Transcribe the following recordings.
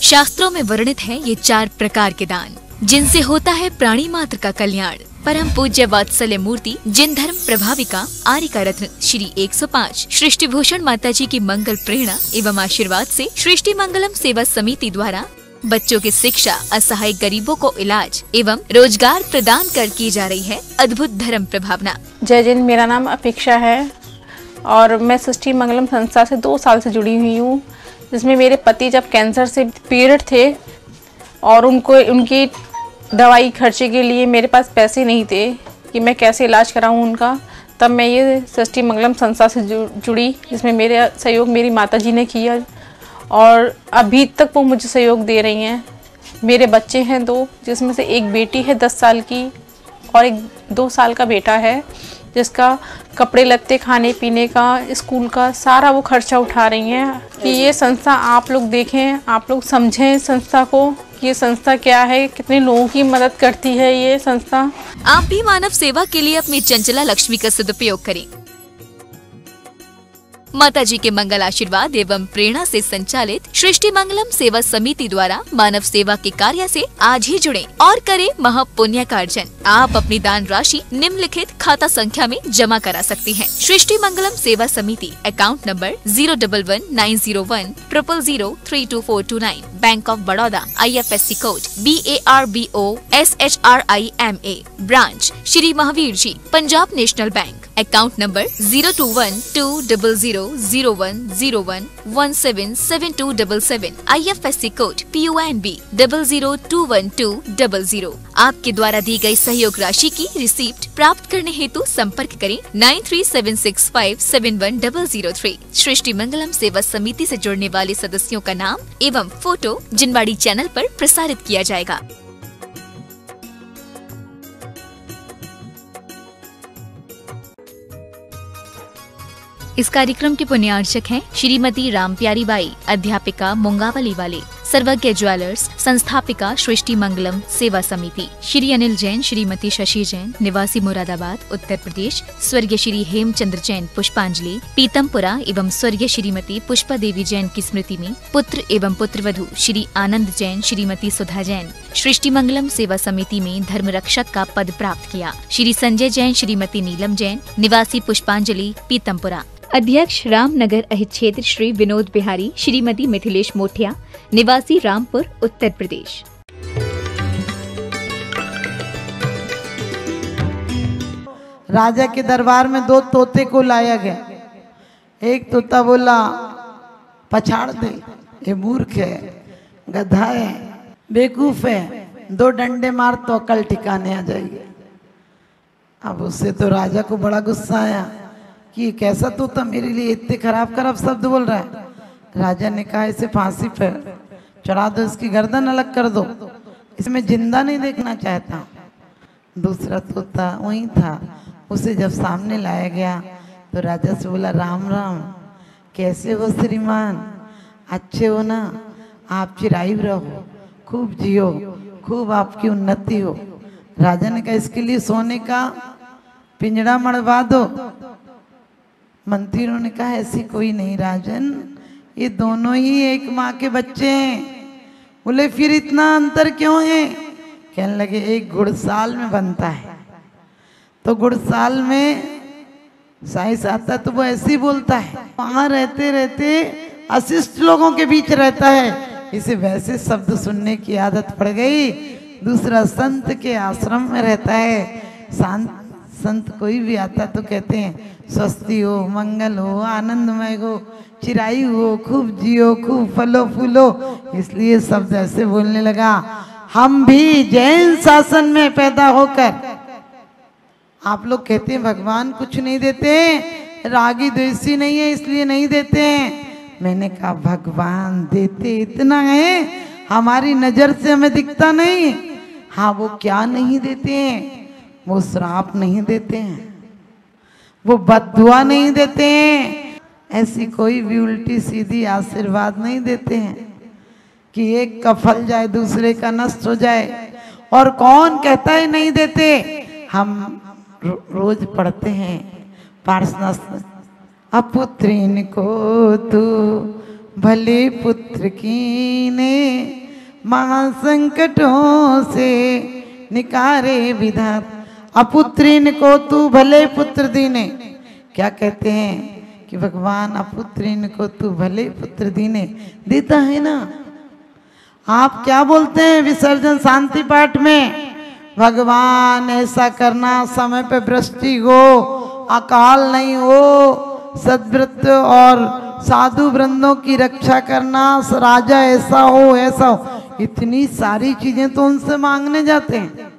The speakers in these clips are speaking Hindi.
शास्त्रों में वर्णित है ये 4 प्रकार के दान, जिनसे होता है प्राणी मात्र का कल्याण। परम पूज्य वात्सल्य मूर्ति जिन धर्म प्रभाविका आर्यिका रत्न श्री 105 सृष्टि भूषण माता जी की मंगल प्रेरणा एवं आशीर्वाद से सृष्टि मंगलम सेवा समिति द्वारा बच्चों की शिक्षा, असहाय गरीबों को इलाज एवं रोजगार प्रदान कर की जा रही है अद्भुत धर्म प्रभावना। जय जिन, मेरा नाम अपेक्षा है और मैं सृष्टि मंगलम संस्था से 2 साल से जुड़ी हुई हूँ, जिसमें मेरे पति जब कैंसर से पीड़ित थे और उनकी दवाई खर्चे के लिए मेरे पास पैसे नहीं थे कि मैं कैसे इलाज कराऊं उनका, तब मैं ये सृष्टि मंगलम संस्था से जुड़ी, जिसमें मेरे सहयोग मेरी माताजी ने किया और अभी तक वो मुझे सहयोग दे रही हैं। मेरे बच्चे हैं 2, जिसमें से एक बेटी है 10 साल की और एक 2 साल का बेटा है, जिसका कपड़े लत्ते, खाने पीने का, स्कूल का सारा वो खर्चा उठा रही हैं। कि ये संस्था आप लोग देखें, आप लोग समझें इस संस्था को, ये संस्था क्या है, कितने लोगों की मदद करती है ये संस्था। आप भी मानव सेवा के लिए अपनी चंचला लक्ष्मी का सदुपयोग करें। माता जी के मंगल आशीर्वाद एवं प्रेरणा से संचालित सृष्टि मंगलम सेवा समिति द्वारा मानव सेवा के कार्य से आज ही जुड़ें और करें महापुण्य का अर्जन। आप अपनी दान राशि निम्नलिखित खाता संख्या में जमा करा सकती हैं। सृष्टि Mangalam Seva Samiti, account number 0119010003249, bank of Baroda, IFSC code BARBOSHRIMA, branch Shri Mahavir ji, Punjab national bank, account number 0212000101177277, IFSC code PONB 0021200। आपके द्वारा दी गई सहयोग राशि की रिसीप्ट प्राप्त करने हेतु संपर्क करें 9376571003। सृष्टि मंगलम सेवा समिति से जुड़ने वाले सदस्यों का नाम एवं फोटो जिनवाड़ी चैनल पर प्रसारित किया जाएगा। इस कार्यक्रम के पुण्यार्चक हैं श्रीमती रामप्यारी बाई, अध्यापिका मुंगावली वाले, सर्वज्ञ ज्वेलर्स, संस्थापिका सृष्टि मंगलम सेवा समिति, श्री अनिल जैन, श्रीमती शशि जैन, निवासी मुरादाबाद उत्तर प्रदेश, स्वर्गीय श्री हेमचंद्र जैन पुष्पांजलि, पीतमपुरा एवं स्वर्गीय श्रीमती पुष्पा देवी जैन की स्मृति में पुत्र एवं पुत्रवधू श्री आनंद जैन, श्रीमती सुधा जैन सृष्टि मंगलम सेवा समिति में धर्म रक्षक का पद प्राप्त किया। श्री संजय जैन, श्रीमती नीलम जैन, निवासी पुष्पांजलि पीतमपुरा। अध्यक्ष रामनगर अहित क्षेत्र श्री विनोद बिहारी, श्रीमती मिथिलेश मोठिया, निवासी रामपुर उत्तर प्रदेश। राजा के दरबार में 2 तोते को लाया गया। एक तोता बोला पछाड़ दे, ये मूर्ख है, गधा है, बेवकूफ है, 2 डंडे मार तो अकल ठिकाने आ जाएगी। अब उससे तो राजा को बड़ा गुस्सा आया कि कैसा तोता मेरे लिए इतने खराब शब्द बोल रहा है। राजा ने कहा इसे फांसी पर चढ़ा दो, इसकी गर्दन अलग कर दो, इसमें जिंदा नहीं देखना चाहता। दूसरा तोता वहीं था, उसे जब सामने लाया गया तो राजा से बोला राम राम, कैसे हो श्रीमान, अच्छे हो ना, आप चिरायु रहो, खूब जियो, खूब आपकी उन्नति हो। राजा ने कहा इसके लिए सोने का पिंजड़ा मढ़वा दो। मंत्रियों ने कहा ऐसी कोई नहीं राजन, ये दोनों ही एक माँ के बच्चे हैं। बोले फिर इतना अंतर क्यों है? कहने लगे एक गुड़साल में बनता है, तो गुड़साल में साइंस आता तो वो ऐसे ही बोलता है, वहाँ रहते रहते अशिष्ट लोगों के बीच रहता है, इसे वैसे शब्द सुनने की आदत पड़ गई। दूसरा संत के आश्रम में रहता है, संत कोई भी आता तो कहते हैं स्वस्ति हो, मंगल हो, आनंदमय हो, चिरायु हो, खूब जियो, खूब फलो फूलो, इसलिए शब्द ऐसे बोलने लगा। हम भी जैन शासन में पैदा होकर, आप लोग कहते हैं भगवान कुछ नहीं देते, रागी द्वेषी नहीं है इसलिए नहीं देते हैं। मैंने कहा भगवान देते इतना है, हमारी नजर से हमें दिखता नहीं। हाँ, वो क्या नहीं देते हैं? वो श्राप नहीं देते हैं, वो बद्दुआ नहीं देते हैं, ऐसी कोई भी उल्टी सीधी आशीर्वाद नहीं देते हैं कि एक का फल जाए दूसरे का नष्ट हो जाए। और कौन कहता है नहीं देते? हम रोज पढ़ते हैं प्रार्थना, अपुत्रीन को तू भले पुत्र कीने महासंकटों से निकारे विधाता। अपुत्रीन को तू भले पुत्र दीने। क्या कहते हैं कि भगवान अपुत्रीन को तू भले पुत्र दीने देता है ना। आप क्या बोलते हैं विसर्जन शांति पाठ में? भगवान ऐसा करना, समय पे वृष्टि हो, अकाल नहीं हो, सद्व्रत और साधु वृंदों की रक्षा करना, राजा ऐसा हो ऐसा हो। इतनी सारी चीजें तो उनसे मांगने जाते हैं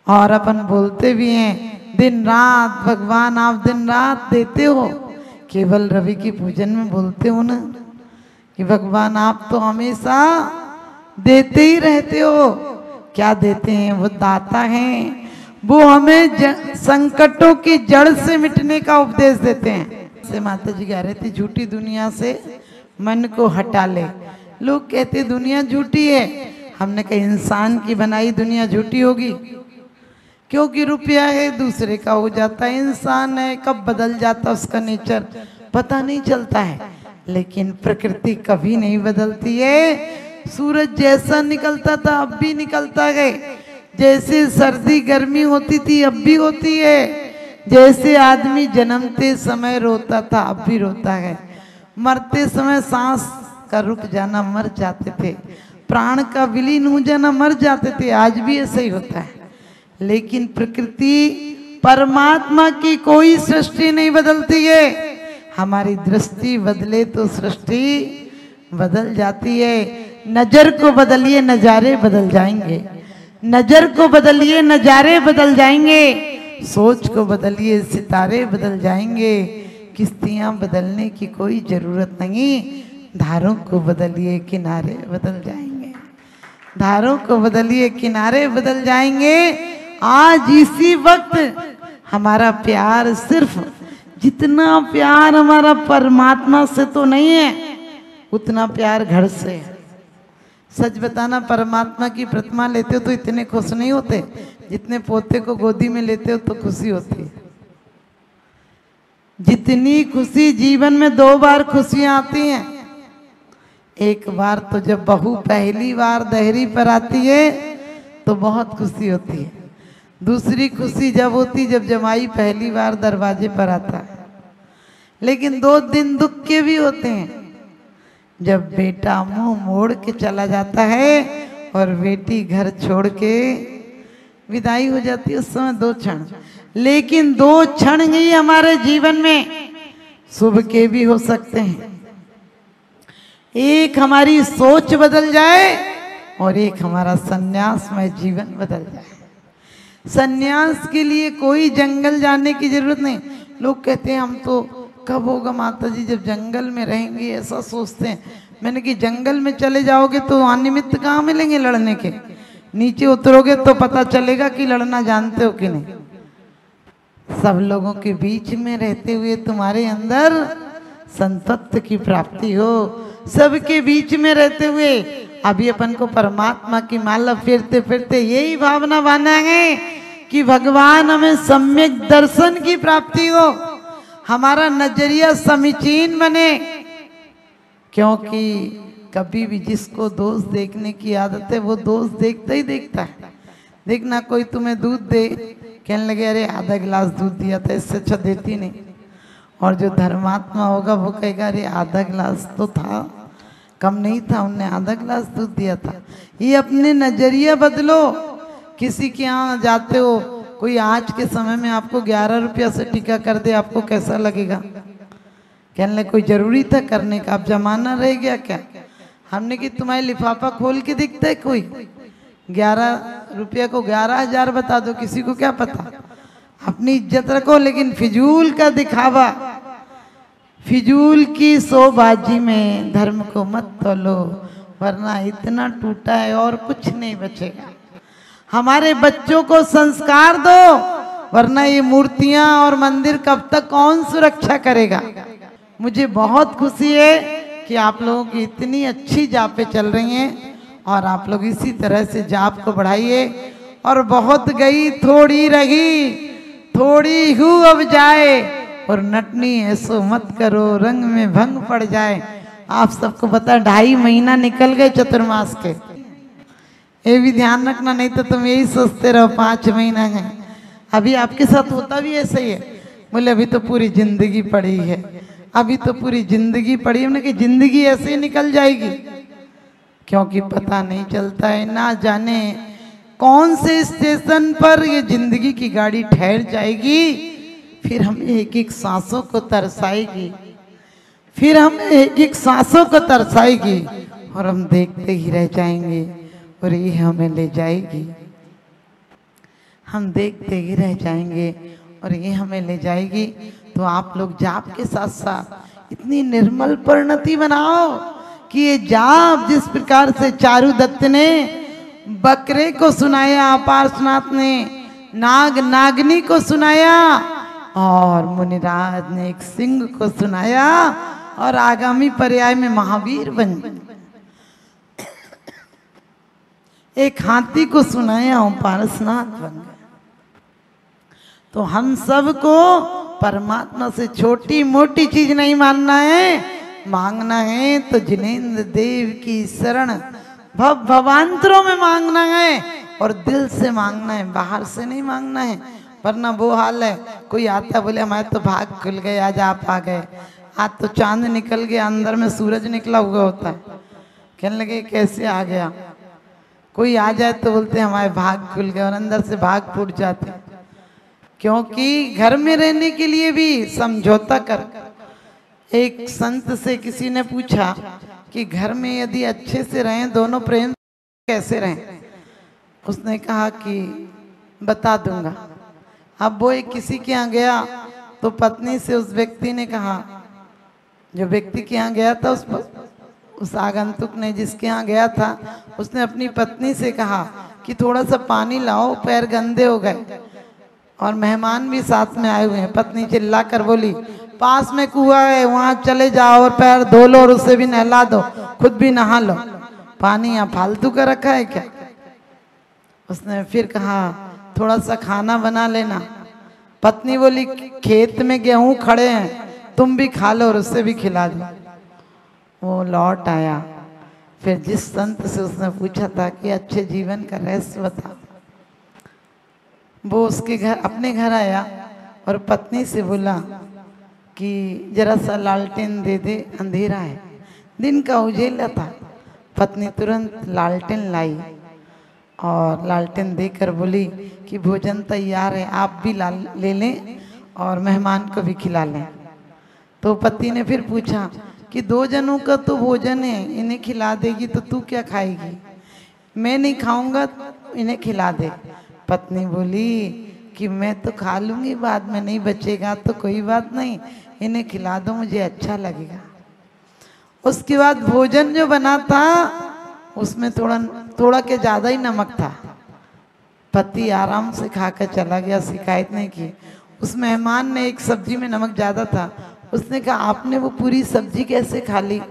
और अपन बोलते भी हैं दिन रात भगवान आप दिन रात देते हो। केवल रवि की पूजन में बोलते हो ना कि भगवान आप तो हमेशा देते ही रहते हो। क्या देते हैं? वो दाता हैं, वो हमें संकटों की जड़ से मिटने का उपदेश देते हैं। से माता जी कह रहे थे झूठी दुनिया से मन को हटा ले। लोग कहते दुनिया झूठी है। हमने कहा इंसान की बनाई दुनिया झूठी होगी? क्योंकि रुपया है दूसरे का हो जाता है, इंसान है कब बदल जाता उसका नेचर पता नहीं चलता है। लेकिन प्रकृति कभी नहीं बदलती है। सूरज जैसा निकलता था अब भी निकलता है, जैसे सर्दी गर्मी होती थी अब भी होती है, जैसे आदमी जन्मते समय रोता था अब भी रोता है, मरते समय सांस का रुक जाना मर जाते थे, प्राण का विलीन हो जाना मर जाते थे, आज भी ऐसा ही होता है। लेकिन प्रकृति परमात्मा की कोई सृष्टि नहीं बदलती है। हमारी दृष्टि बदले तो सृष्टि बदल जाती है। नजर को बदलिए नजारे बदल जाएंगे, नजर को बदलिए नजारे बदल जाएंगे, सोच को बदलिए सितारे बदल जाएंगे। किश्तियां बदलने की कोई जरूरत नहीं, धारों को बदलिए किनारे बदल जाएंगे, धारों को बदलिए किनारे बदल जाएंगे। आज इसी वक्त हमारा प्यार सिर्फ जितना प्यार हमारा परमात्मा से तो नहीं है उतना प्यार घर से है। सच बताना, परमात्मा की प्रतिमा लेते हो तो इतने खुश नहीं होते जितने पोते को गोदी में लेते हो तो खुशी होती है। जितनी खुशी जीवन में 2 बार खुशियां आती हैं। एक बार तो जब बहू पहली बार दहरी पर आती है तो बहुत खुशी होती है। दूसरी खुशी जब होती जब जमाई पहली बार दरवाजे पर आता है। लेकिन 2 दिन दुख के भी होते हैं, जब बेटा मुंह मोड़ के चला जाता है और बेटी घर छोड़ के विदाई हो जाती है। उस समय 2 क्षण, लेकिन 2 क्षण ही हमारे जीवन में शुभ के भी हो सकते हैं। एक हमारी सोच बदल जाए और एक हमारा संन्यासमय जीवन बदल जाए। संन्यास के लिए कोई जंगल जाने की जरूरत नहीं। लोग कहते हैं हम तो कब होगा माता जी जब जंगल में रहेंगे, ऐसा सोचते हैं। मैंने कि जंगल में चले जाओगे तो वहां निमित्त कहाँ मिलेंगे लड़ने के, नीचे उतरोगे तो पता चलेगा कि लड़ना जानते हो कि नहीं। सब लोगों के बीच में रहते हुए तुम्हारे अंदर संतत्व की प्राप्ति हो, सबके बीच में रहते हुए। अभी अपन को परमात्मा की माला फेरते फिरते यही भावना बना है कि भगवान हमें सम्यक दर्शन की प्राप्ति हो, हमारा नजरिया समीचीन बने। क्योंकि कभी भी जिसको दोष देखने की आदत है वो दोष देखता ही देखता है। देखना कोई तुम्हें दूध दे, कहने लगे अरे आधा गिलास दूध दिया था, इससे अच्छा देती नहीं। और जो धर्मात्मा होगा वो कहेगा अरे आधा गिलास तो था, कम नहीं था, उनने आधा गिलास दूध दिया था। ये अपने नजरिया बदलो। किसी के यहाँ जाते हो, कोई आज के समय में आपको 11 रुपया से टीका कर दे, आपको कैसा लगेगा? कहने लगे कोई जरूरी था करने का, अब जमाना रह गया क्या? हमने कि तुम्हारे लिफाफा खोल के दिखता है कोई? 11 रुपया को 11,000 बता दो, किसी को क्या पता। अपनी इज्जत रखो, लेकिन फिजूल का दिखावा, फिजूल की शोबाजी में धर्म को मत तोलो, वरना इतना टूटा है और कुछ नहीं बचेगा। हमारे बच्चों को संस्कार दो, वरना ये मूर्तियां और मंदिर कब तक कौन सुरक्षा करेगा। मुझे बहुत खुशी है कि आप लोगों की इतनी अच्छी जापें चल रही हैं और आप लोग इसी तरह से जाप को बढ़ाइए। और बहुत गई थोड़ी रही, थोड़ी हूँ अब जाए, और नटनी ऐसो मत करो रंग में भंग पड़ जाए। आप सबको पता 2.5 महीना निकल गए चतुर्मास के, ये भी ध्यान रखना, नहीं तो तुम यही सोचते रहो 5 महीना है। अभी आपके साथ होता भी ऐसे ही है। बोले अभी तो पूरी जिंदगी पड़ी है, अभी तो पूरी जिंदगी पड़ी है। हमने कि जिंदगी ऐसे ही निकल जाएगी, क्योंकि पता नहीं चलता है, ना जाने कौन से स्टेशन पर ये जिंदगी की गाड़ी ठहर जाएगी, फिर हम एक एक सांसों को तरसाएगी, फिर हम एक एक सांसों को तरसाएगी और हम देखते ही रह जाएंगे और ये हमें ले जाएगी। हम देखते ही रह जाएंगे और ये हमें ले जाएगी। तो आप लोग जाप के साथ साथ इतनी निर्मल परिणति बनाओ कि ये जाप जिस प्रकार से चारु दत्त ने बकरे को सुनाया, पार्श्वनाथ ने नाग नागनी को सुनाया और मुनिराज ने एक सिंह को सुनाया और आगामी पर्याय में महावीर बन एक हाथी को सुनाया और पारसनाथ बन गए। तो हम सबको परमात्मा से छोटी मोटी चीज नहीं मानना है, मांगना है तो जिनेंद्र देव की शरण भवांतरों में मांगना है और दिल से मांगना है, बाहर से नहीं मांगना है। वरना वो हाल है, कोई आता बोले हमारे तो भाग खुल गए, आज आप आ गए, आज तो चांद निकल गया, अंदर में सूरज निकला हुआ होता है। कहने लगे कैसे आ गया। कोई आ जाए तो बोलते हमारे भाग खुल गए और अंदर से भाग फूट जाते। क्योंकि घर में रहने के लिए भी समझौता कर। एक संत से किसी ने पूछा कि घर में यदि अच्छे से रहें, दोनों प्रेम कैसे रहें। उसने कहा कि बता दूंगा। अब वो एक किसी के यहाँ गया तो पत्नी से उस व्यक्ति ने कहा, जो व्यक्ति के यहाँ गया था उस आगंतुक ने जिसके यहाँ गया था, उसने अपनी पत्नी से कहा कि थोड़ा सा पानी लाओ, पैर गंदे हो गए और मेहमान भी साथ में आए हुए हैं। पत्नी चिल्ला कर बोली पास में कुआं है, वहां चले जाओ और पैर धो लो और उसे भी नहला दो, खुद भी नहा लो, पानी यहाँ फालतू का रखा है क्या। उसने फिर कहा थोड़ा सा खाना बना लेना। पत्नी बोली खेत में गेहूं खड़े हैं, तुम भी खा लो और उससे भी खिला दो। वो लौट आया, फिर जिस संत से उसने पूछा था कि अच्छे जीवन का रहस्य बता, वो उसके घर अपने घर आया और पत्नी से बोला कि जरा सा लालटेन दे दे, अंधेरा है, दिन का उजेला था। पत्नी तुरंत लालटेन लाई और लालटेन देकर बोली कि भोजन तैयार है, आप भी ले लें और मेहमान को भी खिला लें। तो पति ने फिर पूछा कि 2 जनों का तो भोजन है, इन्हें खिला देगी तो तू क्या खाएगी। मैं नहीं खाऊंगा, इन्हें खिला दे। पत्नी बोली कि मैं तो खा लूंगी, बाद में नहीं बचेगा तो कोई बात नहीं, इन्हें खिला दो, मुझे अच्छा लगेगा। उसके बाद भोजन जो बना था उसमें थोड़ा के ज़्यादा ही नमक था। पति आराम से खाकर चला गया, शिकायत नहीं की। उस मेहमान ने एक सब्जी में नमक ज़्यादा था, उसने कहा आपने वो पूरी सब्जी कैसे खा ली,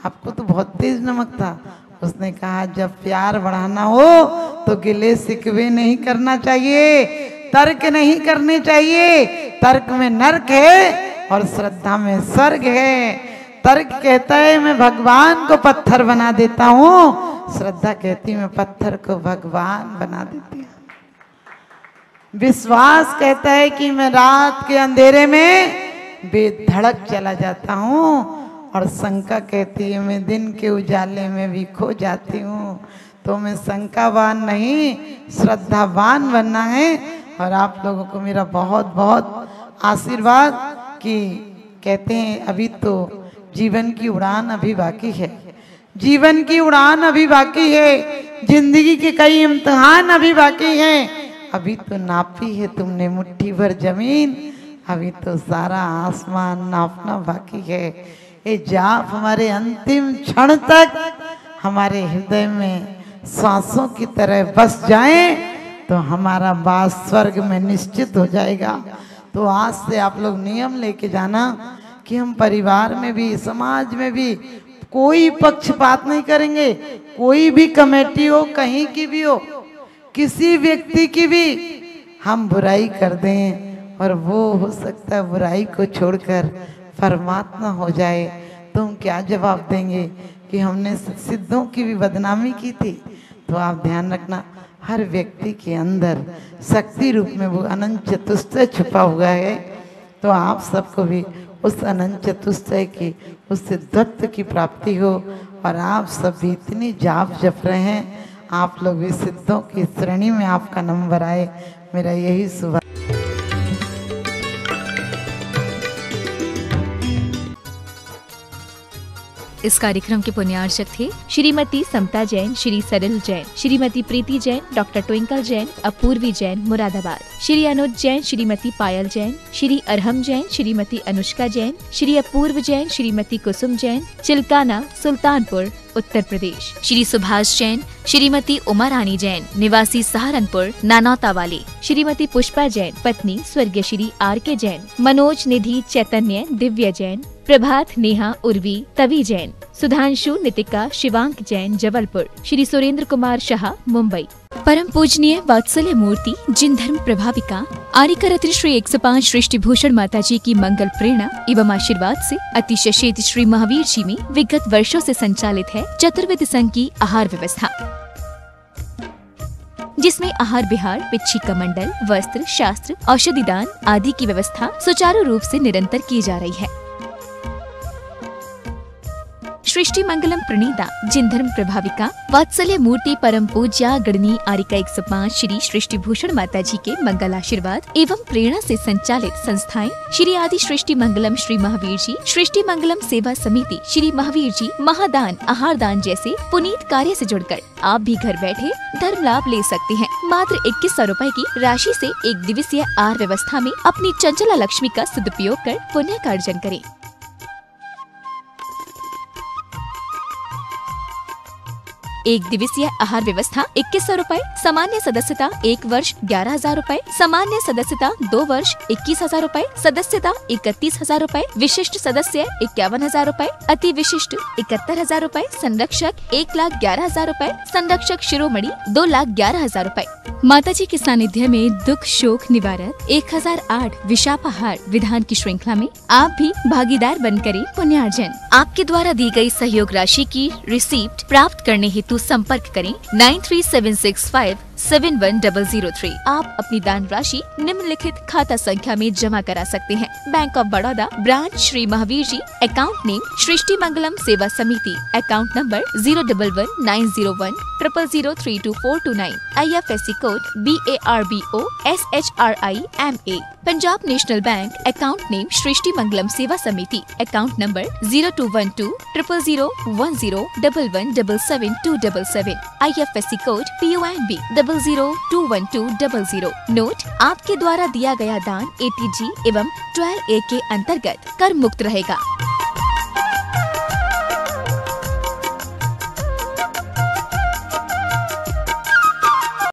आपको तो बहुत तेज नमक था। उसने कहा जब प्यार बढ़ाना हो तो गिले शिकवे नहीं करना चाहिए, तर्क नहीं करने चाहिए। तर्क में नर्क है और श्रद्धा में स्वर्ग है। तर्क कहता है मैं भगवान को पत्थर बना देता हूँ, श्रद्धा कहती मैं पत्थर को भगवान बना देती हूँ। विश्वास कहता है कि मैं रात के अंधेरे में बेधड़क चला जाता हूँ और शंका कहती है मैं दिन के उजाले में भी खो जाती हूँ। तो मैं शंकावान नहीं, श्रद्धावान बनना है। और आप लोगों को मेरा बहुत बहुत आशीर्वाद कि कहते हैं अभी तो जीवन की उड़ान अभी बाकी है, जीवन की उड़ान अभी बाकी है, जिंदगी के कई इम्तिहान अभी बाकी हैं। अभी तो नापी है तुमने मुट्ठी भर जमीन, अभी तो सारा आसमान नापना बाकी है। ये जाप हमारे अंतिम क्षण तक हमारे हृदय में सांसों की तरह बस जाए तो हमारा वास स्वर्ग में निश्चित हो जाएगा। तो आज से आप लोग नियम लेके जाना कि हम परिवार में भी समाज में भी कोई पक्षपात नहीं करेंगे। कोई भी कमेटी हो, कहीं की भी हो, किसी व्यक्ति की भी हम बुराई कर दें और वो हो सकता है बुराई को छोड़कर परमात्मा हो जाए, तो हम क्या जवाब देंगे कि हमने सिद्धों की भी बदनामी की थी। तो आप ध्यान रखना, हर व्यक्ति के अंदर शक्ति रूप में वो अनंत चतुष्टय छुपा हुआ है। तो आप सबको भी उस अनंत चतुष्टय की, उस सिद्धत्व की प्राप्ति हो। और आप सब भी इतनी जाप जप रहे हैं, आप लोग भी सिद्धों की श्रेणी में आपका नंबर आए, मेरा यही शुभ। इस कार्यक्रम के पुण्यार्चक थे श्रीमती समता जैन, श्री सरल जैन, श्रीमती प्रीति जैन, डॉक्टर ट्विंकल जैन, अपूर्वी जैन मुरादाबाद, श्री अनुज जैन, श्रीमती पायल जैन, श्री अरहम जैन, श्रीमती अनुष्का जैन, श्री अपूर्व जैन, श्रीमती कुसुम जैन, चिल्काना सुल्तानपुर उत्तर प्रदेश, श्री सुभाष जैन, श्रीमती उमा रानी जैन, निवासी सहारनपुर नानौता वाले, श्रीमती पुष्पा जैन, पत्नी स्वर्गीय श्री आर.के. जैन, मनोज निधि चैतन्य दिव्य जैन, प्रभात नेहा उर्वी तवी जैन, सुधांशु नितिका शिवांक जैन जबलपुर, श्री सुरेंद्र कुमार शाह मुंबई। परम पूजनीय वात्सल्य मूर्ति जिन धर्म प्रभाविका आर्यका रत्न श्री 105 सृष्टि भूषण माता जी की मंगल प्रेरणा एवं आशीर्वाद से अतिशय क्षेत्र श्री महावीर जी में विगत वर्षों से संचालित है चतुर्विध संघ की आहार व्यवस्था, जिसमें आहार विहार, पिच्छी का मंडल, वस्त्र, शास्त्र, औषधि दान आदि की व्यवस्था सुचारू रूप से निरंतर की जा रही है। सृष्टि मंगलम प्रणीता जिन धर्म प्रभाविका वात्सल्य मूर्ति परम पूज्या गणनी आर्यका 105 श्री सृष्टि भूषण माता जी के मंगल आशीर्वाद एवं प्रेरणा से संचालित संस्थाएं श्री आदि सृष्टि मंगलम श्री महावीर जी, सृष्टि मंगलम सेवा समिति श्री महावीर जी, महादान आहार दान जैसे पुनीत कार्य से जुड़कर आप भी घर बैठे धर्म लाभ ले सकते हैं। मात्र 2100 रुपए की राशि से एक दिवसीय आहार व्यवस्था में अपनी चंचला लक्ष्मी का सदुपयोग कर पुण्य का अर्जन करें। एक दिवसीय आहार व्यवस्था 2100 रुपए, सामान्य सदस्यता 1 वर्ष 11,000 रुपए, सामान्य सदस्यता 2 वर्ष 21,000 रुपए, सदस्यता 31,000 रुपए, विशिष्ट सदस्य 51,000 रुपए, अति विशिष्ट 71,000 रुपए, संरक्षक 1,11,000 रुपए, संरक्षक शिरोमणि 2,11,000 रुपए। माता जी के सानिध्य में दुख शोक निवारक 1008 विशापाहार विधान की श्रृंखला में आप भी भागीदार बन करें पुण्यार्जन। आपके द्वारा दी गई सहयोग राशि की रिसीप्ट प्राप्त करने हेतु संपर्क करें 9376571003। आप अपनी दान राशि निम्नलिखित खाता संख्या में जमा करा सकते हैं। Bank of Baroda, branch Shri Mahavir ji, account name Srishti Mangalam Seva Samiti, account number 0119010003249, IFSC code BARBO SHRIMA। Punjab national bank, account name Srishti Mangalam Seva Samiti, account number 02120001171777, IFSC code PONB 00212000। Note: आपके द्वारा दिया गया दान ATG एवं 12A के अंतर्गत कर मुक्त रहेगा।